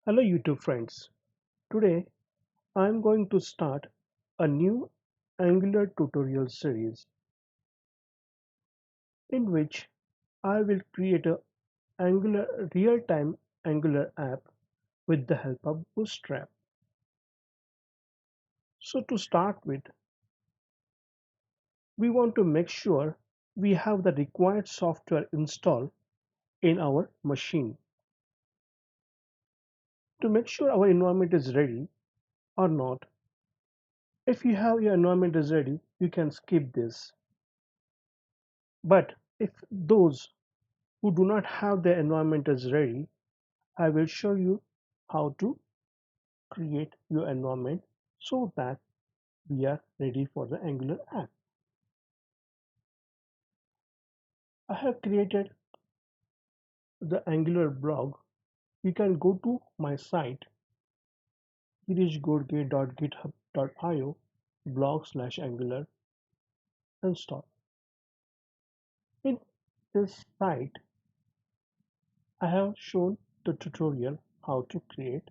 Hello YouTube friends. Today I am going to start a new Angular tutorial series in which I will create a Angular real-time Angular app with the help of Bootstrap. So to start with, we want to make sure we have the required software installed in our machine. To make sure our environment is ready or not, if you have your environment is ready, you can skip this. But if those who do not have their environment as ready, I will show you how to create your environment so that we are ready for the Angular app. I have created the Angular blog. You can go to my site girishgorge.github.io blog/angular install. In this site, I have shown the tutorial how to create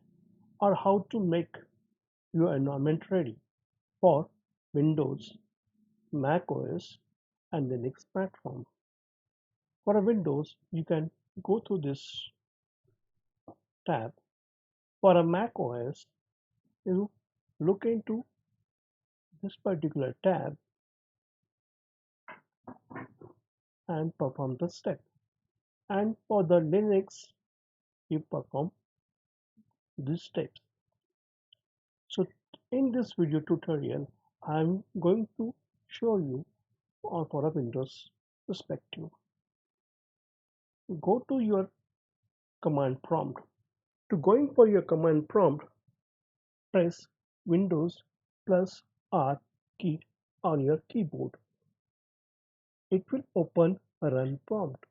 or how to make your environment ready for Windows, Mac OS, and Linux platform. For a Windows, you can go to this tab. For a Mac OS, you look into this particular tab and perform the step. And for the Linux, you perform these steps. So in this video tutorial, I'm going to show you for a Windows perspective. Go to your command prompt. To going for your command prompt, press Windows plus R key on your keyboard. It will open a run prompt.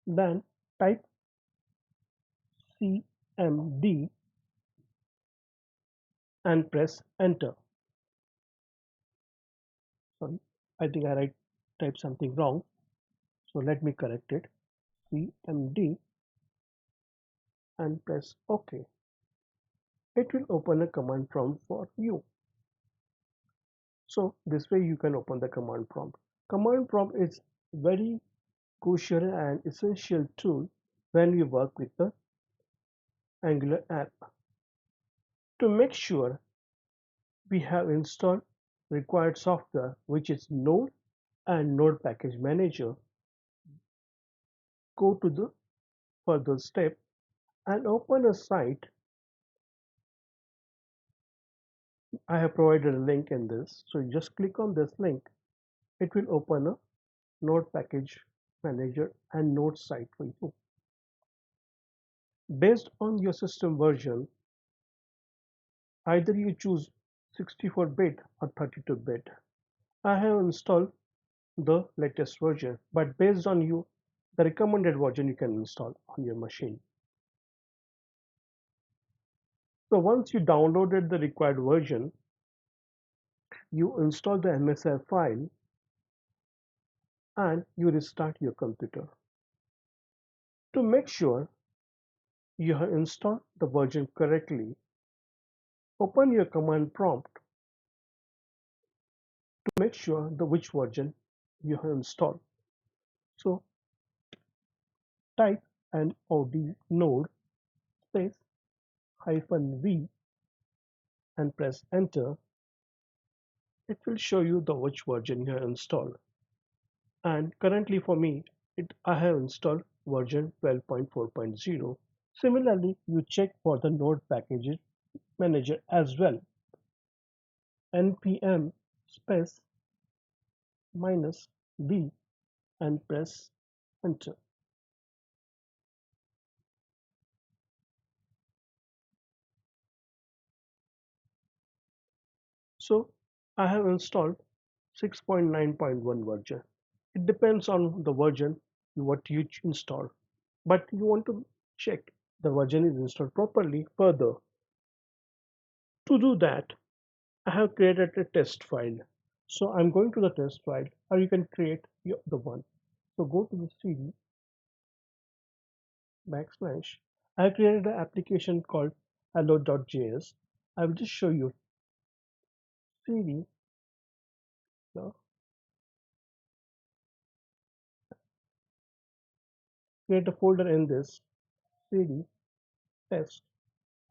Then type CMD and press enter. Sorry, I think I typed something wrong. So let me correct it. CMD and press OK. It will open a command prompt for you. So this way you can open the command prompt. Command prompt is very crucial and essential tool when we work with the Angular app. To make sure we have installed required software, which is Node and Node Package Manager, go to the further step and open a site. I have provided a link in this, so you just click on this link. It will open a Node Package Manager and Node site for you. Based on your system version, either you choose 64-bit or 32-bit. I have installed the latest version, but based on you, the recommended version you can install on your machine. So once you downloaded the required version, you install the MSI file and you restart your computer. To make sure you have installed the version correctly, open your command prompt to make sure the which version you have installed. So type node space -v and press enter. It will show you the which version you have installed. And currently for me, I have installed version 12.4.0. Similarly, you check for the Node Package Manager as well. npm space -b and press enter. So I have installed 6.9.1 version. It depends on the version what you install, but you want to check the version is installed properly further. To do that, I have created a test file. So I'm going to the test file, or you can create the one. So go to the CD backslash. I have created an application called hello.js. I will just show you cd uh, create a folder in this cd test.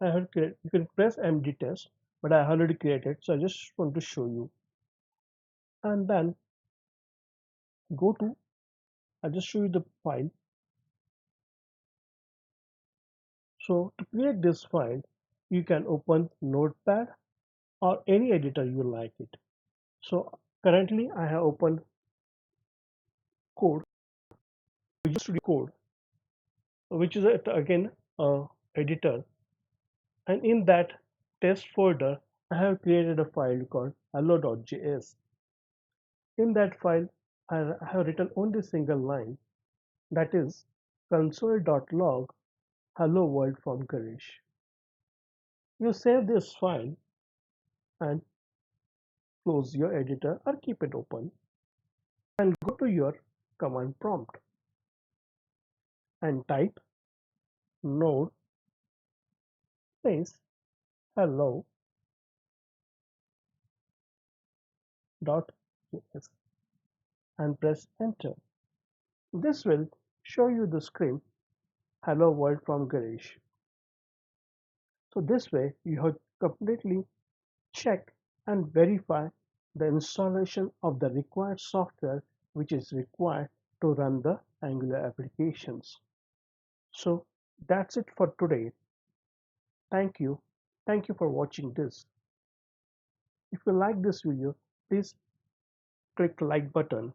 I have created, you can press md test, but I already created, so I just want to show you. And then go to, I'll just show you the file. So to create this file, you can open Notepad or any editor you like it. So currently I have opened code, Visual Studio Code, which is again a editor, and in that test folder I have created a file called hello.js. In that file I have written only a single line, that is console.log hello world from Garish. You save this file and close your editor or keep it open and go to your command prompt and type node space hello dot js and press enter. This will show you the screen hello world from Garish. So this way you have completely checked and verify the installation of the required software which is required to run the Angular applications. So that's it for today. Thank you. Thank you for watching this. If you like this video, please click like button